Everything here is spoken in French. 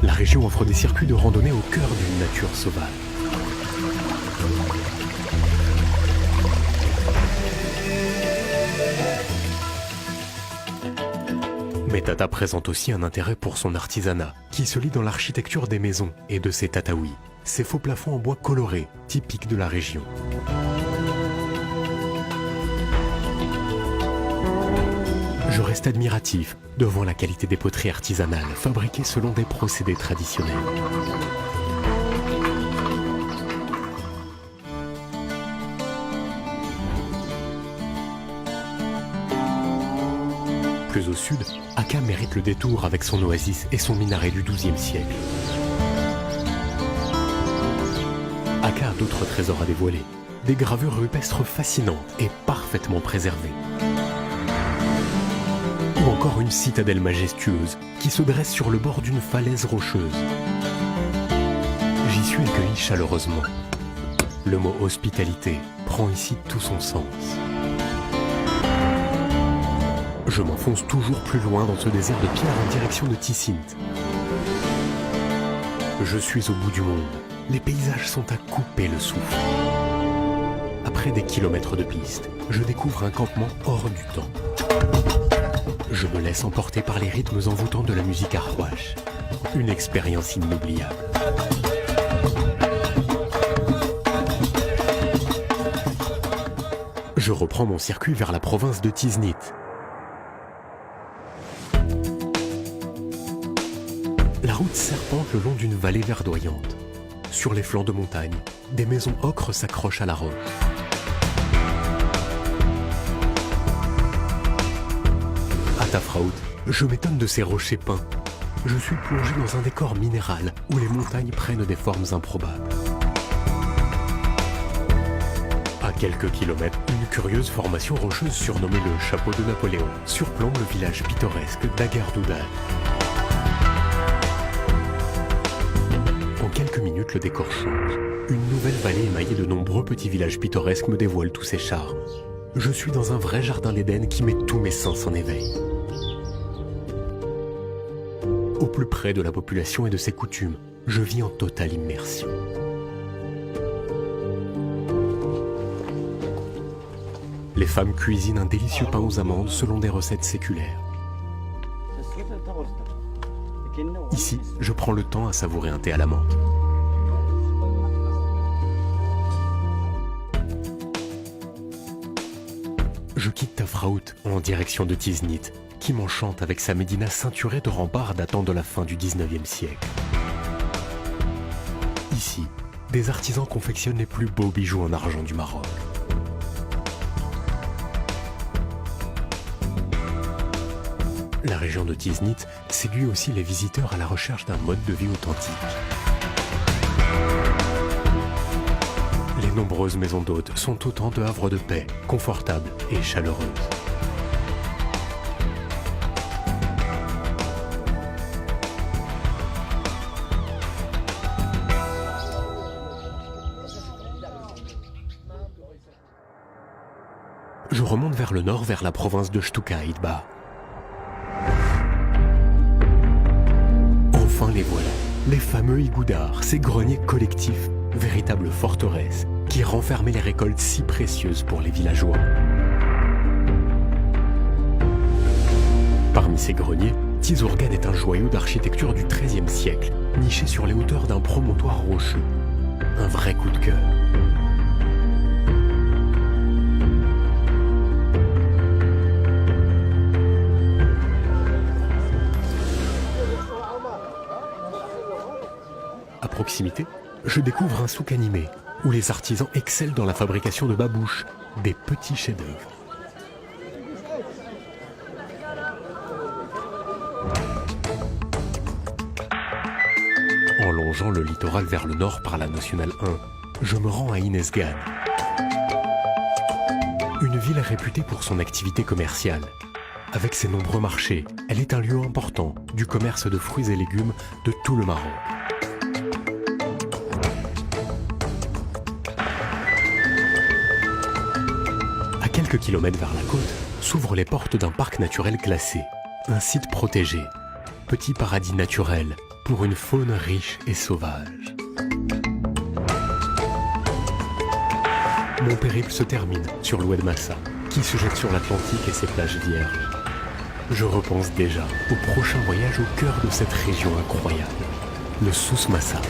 La région offre des circuits de randonnée au cœur d'une nature sauvage. Mais Tata présente aussi un intérêt pour son artisanat, qui se lit dans l'architecture des maisons et de ses tataouis, ces faux plafonds en bois colorés, typiques de la région. Je reste admiratif devant la qualité des poteries artisanales fabriquées selon des procédés traditionnels. Plus au sud, Aka mérite le détour avec son oasis et son minaret du XIIe siècle. Aka a d'autres trésors à dévoiler, des gravures rupestres fascinantes et parfaitement préservées. Ou encore une citadelle majestueuse qui se dresse sur le bord d'une falaise rocheuse. J'y suis accueilli chaleureusement. Le mot hospitalité prend ici tout son sens. Je m'enfonce toujours plus loin dans ce désert de pierre en direction de Tisint. Je suis au bout du monde. Les paysages sont à couper le souffle. Après des kilomètres de piste, je découvre un campement hors du temps. Je me laisse emporter par les rythmes envoûtants de la musique arhuache. Une expérience inoubliable. Je reprends mon circuit vers la province de Tiznit. La route serpente le long d'une vallée verdoyante. Sur les flancs de montagne, des maisons ocre s'accrochent à la roche. À Tafraout, je m'étonne de ces rochers peints. Je suis plongé dans un décor minéral où les montagnes prennent des formes improbables. À quelques kilomètres, une curieuse formation rocheuse surnommée le Chapeau de Napoléon surplombe le village pittoresque d'Agardoudal. En quelques minutes, le décor change. Une nouvelle vallée émaillée de nombreux petits villages pittoresques me dévoile tous ses charmes. Je suis dans un vrai jardin d'Éden qui met tous mes sens en éveil. Au plus près de la population et de ses coutumes, je vis en totale immersion. Les femmes cuisinent un délicieux pain aux amandes selon des recettes séculaires. Ici, je prends le temps à savourer un thé à la menthe. Je quitte Tafraout en direction de Tiznit, qui m'enchante avec sa médina ceinturée de remparts datant de la fin du XIXe siècle. Ici, des artisans confectionnent les plus beaux bijoux en argent du Maroc. La région de Tiznit séduit aussi les visiteurs à la recherche d'un mode de vie authentique. Les nombreuses maisons d'hôtes sont autant de havres de paix, confortables et chaleureuses. Je remonte vers le nord, vers la province de Shtuka Idba. Enfin les voilà, les fameux Igoudars, ces greniers collectifs, véritables forteresses, qui renfermaient les récoltes si précieuses pour les villageois. Parmi ces greniers, Tizurgan est un joyau d'architecture du XIIIe siècle, niché sur les hauteurs d'un promontoire rocheux. Un vrai coup de cœur. À proximité, je découvre un souk animé, où les artisans excellent dans la fabrication de babouches, des petits chefs-d'œuvre. En longeant le littoral vers le nord par la Nationale 1, je me rends à Inesgan. Une ville réputée pour son activité commerciale. Avec ses nombreux marchés, elle est un lieu important du commerce de fruits et légumes de tout le Maroc. À quelques kilomètres vers la côte, s'ouvrent les portes d'un parc naturel classé, un site protégé, petit paradis naturel, pour une faune riche et sauvage. Mon périple se termine sur l'Oued Massa, qui se jette sur l'Atlantique et ses plages vierges. Je repense déjà au prochain voyage au cœur de cette région incroyable, le Souss Massa.